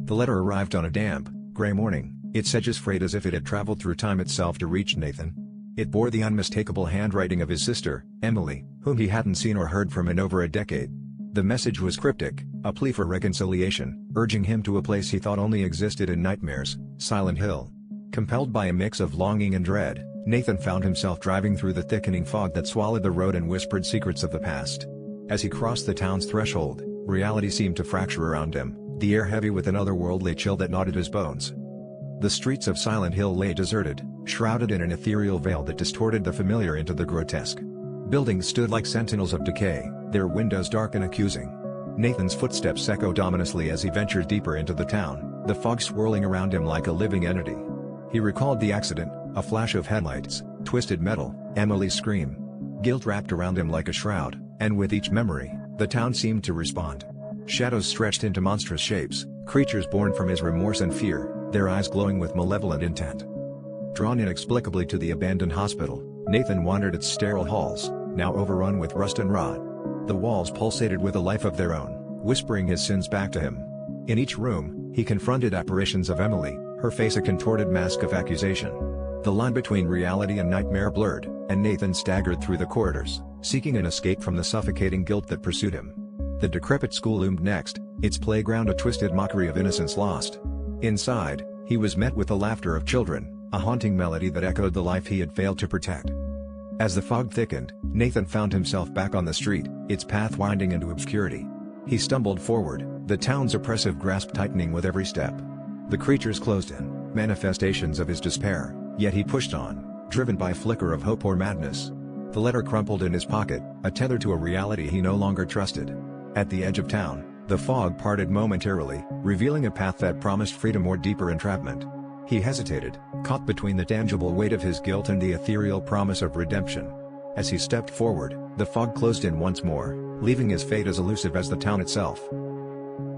The letter arrived on a damp, gray morning, its edges frayed as if it had traveled through time itself to reach Nathan. It bore the unmistakable handwriting of his sister, Emily, whom he hadn't seen or heard from in over a decade. The message was cryptic, a plea for reconciliation, urging him to a place he thought only existed in nightmares, Silent Hill. Compelled by a mix of longing and dread, Nathan found himself driving through the thickening fog that swallowed the road and whispered secrets of the past. As he crossed the town's threshold, reality seemed to fracture around him, the air heavy with an otherworldly chill that gnawed at his bones. The streets of Silent Hill lay deserted, shrouded in an ethereal veil that distorted the familiar into the grotesque. Buildings stood like sentinels of decay, their windows dark and accusing. Nathan's footsteps echoed ominously as he ventured deeper into the town, the fog swirling around him like a living entity. He recalled the accident, a flash of headlights, twisted metal, Emily's scream. Guilt wrapped around him like a shroud, and with each memory, the town seemed to respond. Shadows stretched into monstrous shapes, creatures born from his remorse and fear, their eyes glowing with malevolent intent. Drawn inexplicably to the abandoned hospital, Nathan wandered its sterile halls, now overrun with rust and rot. The walls pulsated with a life of their own, whispering his sins back to him. In each room, he confronted apparitions of Emily, her face a contorted mask of accusation. The line between reality and nightmare blurred, and Nathan staggered through the corridors, seeking an escape from the suffocating guilt that pursued him. The decrepit school loomed next, its playground a twisted mockery of innocence lost. Inside, he was met with the laughter of children, a haunting melody that echoed the life he had failed to protect. As the fog thickened, Nathan found himself back on the street, its path winding into obscurity. He stumbled forward, the town's oppressive grasp tightening with every step. The creatures closed in, manifestations of his despair, yet he pushed on, driven by a flicker of hope or madness. The letter crumpled in his pocket, a tether to a reality he no longer trusted. At the edge of town, the fog parted momentarily, revealing a path that promised freedom or deeper entrapment. He hesitated, caught between the tangible weight of his guilt and the ethereal promise of redemption. As he stepped forward, the fog closed in once more, leaving his fate as elusive as the town itself.